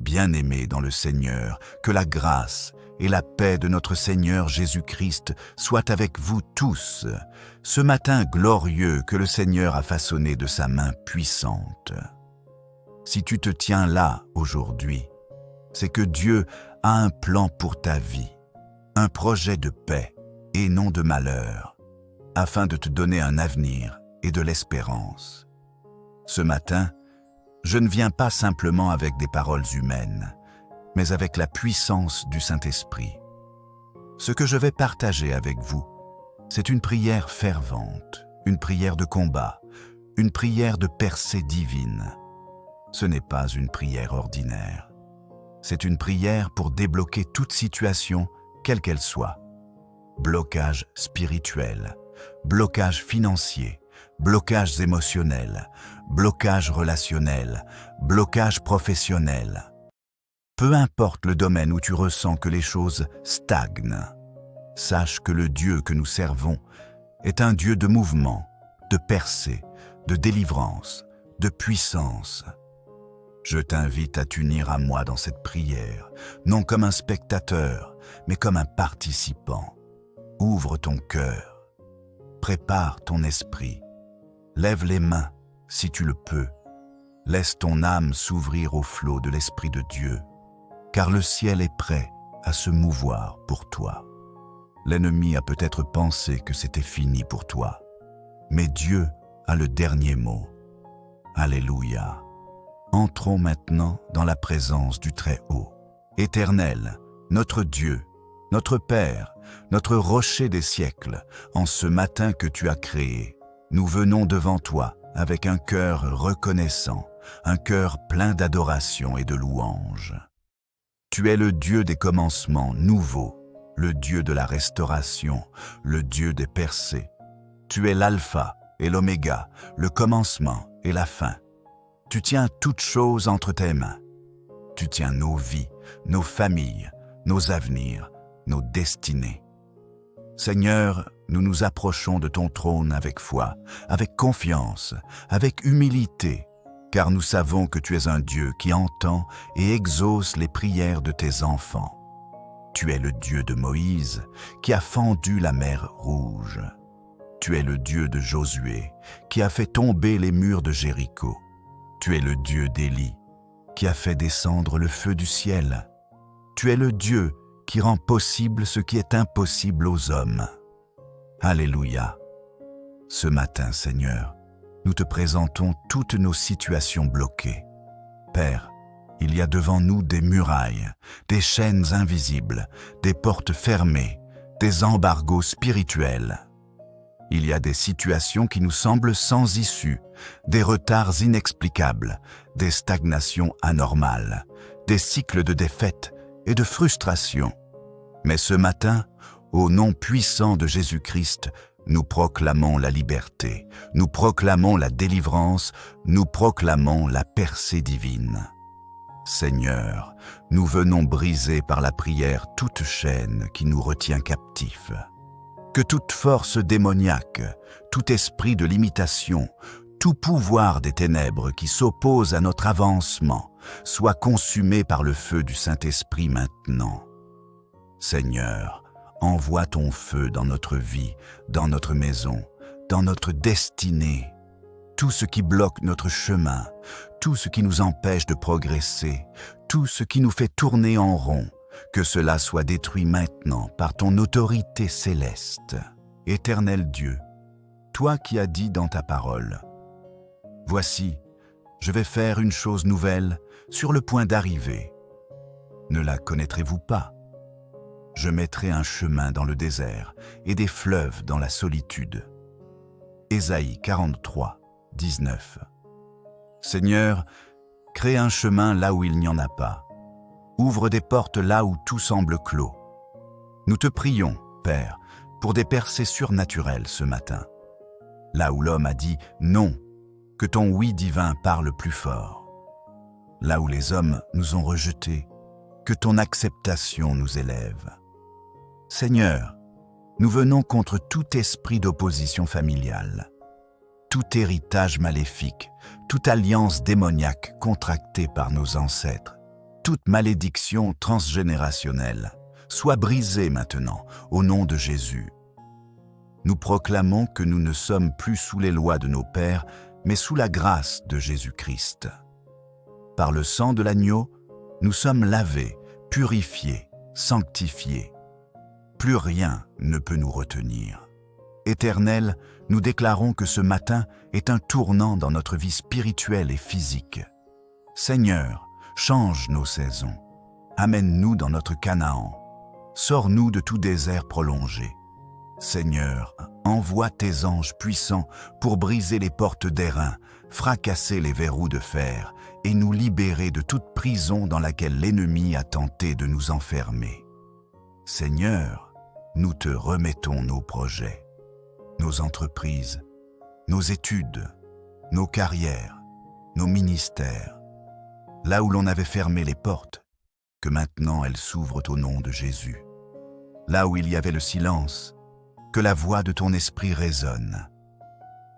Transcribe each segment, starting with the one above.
bien-aimés dans le Seigneur, que la grâce et la paix de notre Seigneur Jésus-Christ soient avec vous tous, ce matin glorieux que le Seigneur a façonné de sa main puissante. Si tu te tiens là aujourd'hui, c'est que Dieu a un plan pour ta vie, un projet de paix et non de malheur, afin de te donner un avenir et de l'espérance. Ce matin, je ne viens pas simplement avec des paroles humaines, mais avec la puissance du Saint-Esprit. Ce que je vais partager avec vous, c'est une prière fervente, une prière de combat, une prière de percée divine. Ce n'est pas une prière ordinaire. C'est une prière pour débloquer toute situation, quelle qu'elle soit. Blocage spirituel, blocage financier, blocages émotionnels, blocage relationnel, blocage professionnel. Peu importe le domaine où tu ressens que les choses stagnent, sache que le Dieu que nous servons est un Dieu de mouvement, de percée, de délivrance, de puissance. Je t'invite à t'unir à moi dans cette prière, non comme un spectateur, mais comme un participant. Ouvre ton cœur, prépare ton esprit, lève les mains si tu le peux. Laisse ton âme s'ouvrir au flot de l'Esprit de Dieu, car le ciel est prêt à se mouvoir pour toi. L'ennemi a peut-être pensé que c'était fini pour toi, mais Dieu a le dernier mot. Alléluia. Entrons maintenant dans la présence du Très-Haut. Éternel, notre Dieu, notre Père, notre rocher des siècles, en ce matin que tu as créé, nous venons devant toi avec un cœur reconnaissant, un cœur plein d'adoration et de louange. Tu es le Dieu des commencements nouveaux, le Dieu de la restauration, le Dieu des percées. Tu es l'alpha et l'oméga, le commencement et la fin. Tu tiens toutes choses entre tes mains. Tu tiens nos vies, nos familles, nos avenirs, nos destinées. Seigneur, nous nous approchons de ton trône avec foi, avec confiance, avec humilité, car nous savons que tu es un Dieu qui entend et exauce les prières de tes enfants. Tu es le Dieu de Moïse, qui a fendu la mer Rouge. Tu es le Dieu de Josué, qui a fait tomber les murs de Jéricho. Tu es le Dieu d'Élie, qui a fait descendre le feu du ciel. Tu es le Dieu qui rend possible ce qui est impossible aux hommes. Alléluia. Ce matin, Seigneur, nous te présentons toutes nos situations bloquées. Père, il y a devant nous des murailles, des chaînes invisibles, des portes fermées, des embargos spirituels. Il y a des situations qui nous semblent sans issue, des retards inexplicables, des stagnations anormales, des cycles de défaite et de frustration. Mais ce matin, au nom puissant de Jésus-Christ, nous proclamons la liberté, nous proclamons la délivrance, nous proclamons la percée divine. Seigneur, nous venons briser par la prière toute chaîne qui nous retient captifs. Que toute force démoniaque, tout esprit de limitation, tout pouvoir des ténèbres qui s'oppose à notre avancement soit consumé par le feu du Saint-Esprit maintenant. Seigneur, envoie ton feu dans notre vie, dans notre maison, dans notre destinée. Tout ce qui bloque notre chemin, tout ce qui nous empêche de progresser, tout ce qui nous fait tourner en rond, que cela soit détruit maintenant par ton autorité céleste. Éternel Dieu, toi qui as dit dans ta parole, « Voici, je vais faire une chose nouvelle sur le point d'arriver. Ne la connaîtrez-vous pas? Je mettrai un chemin dans le désert et des fleuves dans la solitude. » Ésaïe 43, 19. Seigneur, crée un chemin là où il n'y en a pas. Ouvre des portes là où tout semble clos. Nous te prions, Père, pour des percées surnaturelles ce matin. Là où l'homme a dit « non », que ton « oui » divin parle plus fort. Là où les hommes nous ont rejetés, que ton acceptation nous élève. Seigneur, nous venons contre tout esprit d'opposition familiale, tout héritage maléfique, toute alliance démoniaque contractée par nos ancêtres, toute malédiction transgénérationnelle soit brisée maintenant au nom de Jésus. Nous proclamons que nous ne sommes plus sous les lois de nos pères, mais sous la grâce de Jésus-Christ. Par le sang de l'agneau, nous sommes lavés, purifiés, sanctifiés. Plus rien ne peut nous retenir. Éternel, nous déclarons que ce matin est un tournant dans notre vie spirituelle et physique. Seigneur, change nos saisons. Amène-nous dans notre Canaan. Sors-nous de tout désert prolongé. Seigneur, envoie tes anges puissants pour briser les portes d'airain, fracasser les verrous de fer et nous libérer de toute prison dans laquelle l'ennemi a tenté de nous enfermer. Seigneur, nous te remettons nos projets, nos entreprises, nos études, nos carrières, nos ministères, là où l'on avait fermé les portes, que maintenant elles s'ouvrent au nom de Jésus. Là où il y avait le silence, que la voix de ton esprit résonne.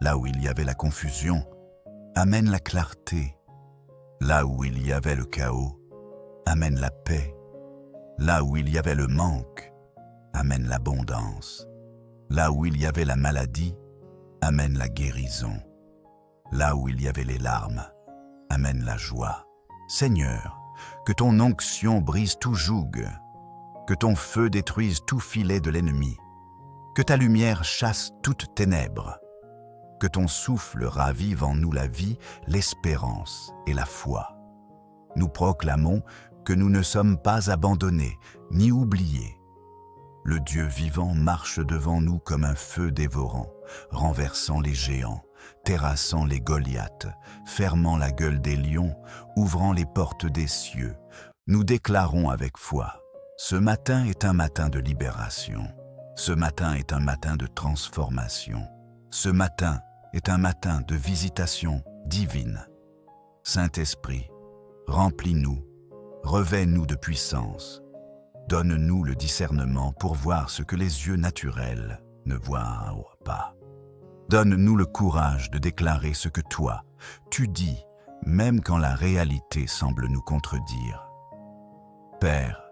Là où il y avait la confusion, amène la clarté. Là où il y avait le chaos, amène la paix. Là où il y avait le manque, amène l'abondance. Là où il y avait la maladie, amène la guérison. Là où il y avait les larmes, amène la joie. Seigneur, que ton onction brise tout joug, que ton feu détruise tout filet de l'ennemi, que ta lumière chasse toute ténèbre, que ton souffle ravive en nous la vie, l'espérance et la foi. Nous proclamons que nous ne sommes pas abandonnés ni oubliés. Le Dieu vivant marche devant nous comme un feu dévorant, renversant les géants, terrassant les Goliaths, fermant la gueule des lions, ouvrant les portes des cieux. Nous déclarons avec foi, ce matin est un matin de libération. Ce matin est un matin de transformation. Ce matin est un matin de visitation divine. Saint-Esprit, remplis-nous, revêt-nous de puissance. Donne-nous le discernement pour voir ce que les yeux naturels ne voient pas. Donne-nous le courage de déclarer ce que toi, tu dis, même quand la réalité semble nous contredire. Père,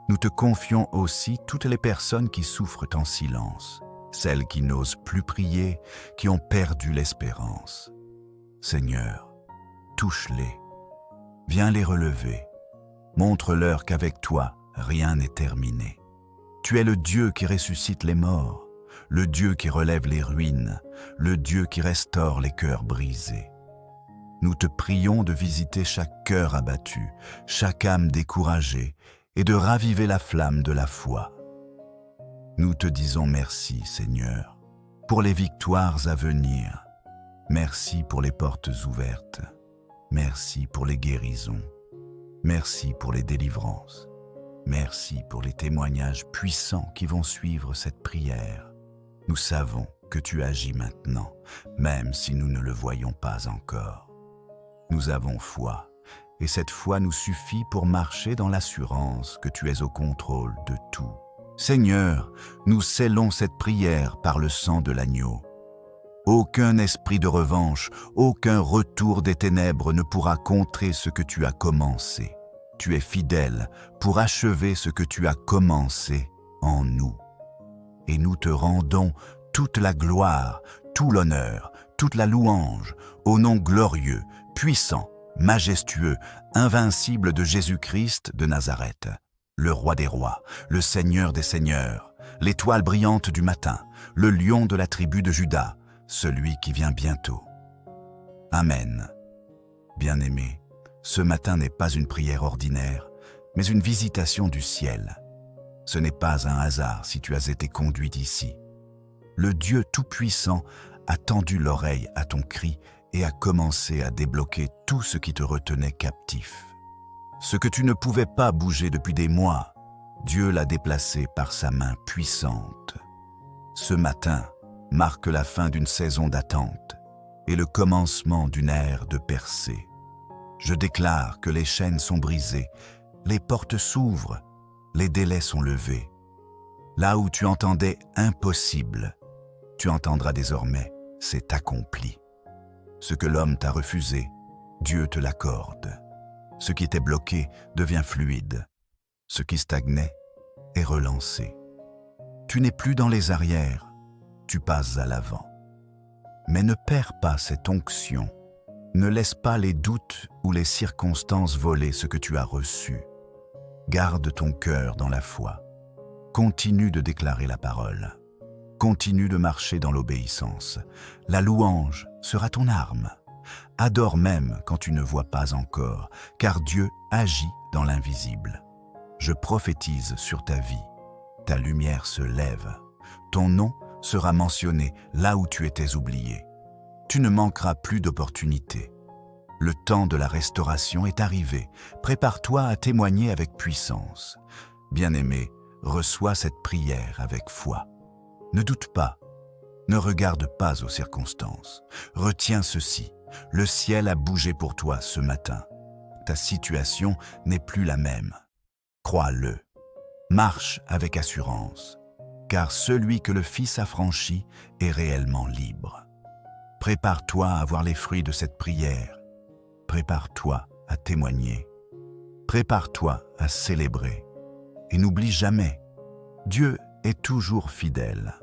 nous te confions aussi toutes les personnes qui souffrent en silence, celles qui n'osent plus prier, qui ont perdu l'espérance. Seigneur, touche-les, viens les relever, montre-leur qu'avec toi, rien n'est terminé. Tu es le Dieu qui ressuscite les morts, le Dieu qui relève les ruines, le Dieu qui restaure les cœurs brisés. Nous te prions de visiter chaque cœur abattu, chaque âme découragée, et de raviver la flamme de la foi. Nous te disons merci, Seigneur, pour les victoires à venir. Merci pour les portes ouvertes. Merci pour les guérisons. Merci pour les délivrances. Merci pour les témoignages puissants qui vont suivre cette prière. Nous savons que tu agis maintenant, même si nous ne le voyons pas encore. Nous avons foi, et cette foi nous suffit pour marcher dans l'assurance que tu es au contrôle de tout. Seigneur, nous scellons cette prière par le sang de l'agneau. Aucun esprit de revanche, aucun retour des ténèbres ne pourra contrer ce que tu as commencé. Tu es fidèle pour achever ce que tu as commencé en nous. Et nous te rendons toute la gloire, tout l'honneur, toute la louange, au nom glorieux, puissant, majestueux, invincible de Jésus-Christ de Nazareth, le roi des rois, le Seigneur des seigneurs, l'étoile brillante du matin, le lion de la tribu de Juda, celui qui vient bientôt. Amen. Bien-aimés, ce matin n'est pas une prière ordinaire, mais une visitation du ciel. Ce n'est pas un hasard si tu as été conduit ici. Le Dieu Tout-Puissant a tendu l'oreille à ton cri et a commencé à débloquer tout ce qui te retenait captif. Ce que tu ne pouvais pas bouger depuis des mois, Dieu l'a déplacé par sa main puissante. Ce matin marque la fin d'une saison d'attente et le commencement d'une ère de percée. Je déclare que les chaînes sont brisées, les portes s'ouvrent, les délais sont levés. Là où tu entendais impossible, tu entendras désormais, c'est accompli. Ce que l'homme t'a refusé, Dieu te l'accorde. Ce qui était bloqué devient fluide. Ce qui stagnait est relancé. Tu n'es plus dans les arrières, tu passes à l'avant. Mais ne perds pas cette onction. Ne laisse pas les doutes ou les circonstances voler ce que tu as reçu. Garde ton cœur dans la foi. Continue de déclarer la parole. Continue de marcher dans l'obéissance. La louange sera ton arme. Adore même quand tu ne vois pas encore, car Dieu agit dans l'invisible. Je prophétise sur ta vie. Ta lumière se lève. Ton nom sera mentionné là où tu étais oublié. Tu ne manqueras plus d'opportunités. Le temps de la restauration est arrivé. Prépare-toi à témoigner avec puissance. Bien-aimé, reçois cette prière avec foi. Ne doute pas. Ne regarde pas aux circonstances. Retiens ceci. Le ciel a bougé pour toi ce matin. Ta situation n'est plus la même. Crois-le. Marche avec assurance, car celui que le Fils a franchi est réellement libre. Prépare-toi à voir les fruits de cette prière. Prépare-toi à témoigner. Prépare-toi à célébrer. Et n'oublie jamais, Dieu est toujours fidèle.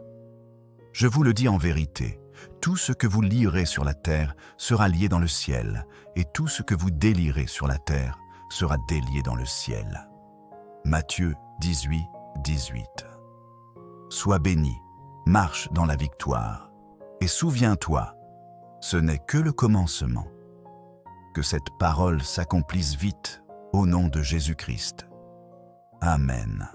Je vous le dis en vérité, tout ce que vous lierez sur la terre sera lié dans le ciel, et tout ce que vous délierez sur la terre sera délié dans le ciel. Matthieu 18, 18. Sois béni, marche dans la victoire, et souviens-toi, ce n'est que le commencement. Que cette parole s'accomplisse vite, au nom de Jésus-Christ. Amen.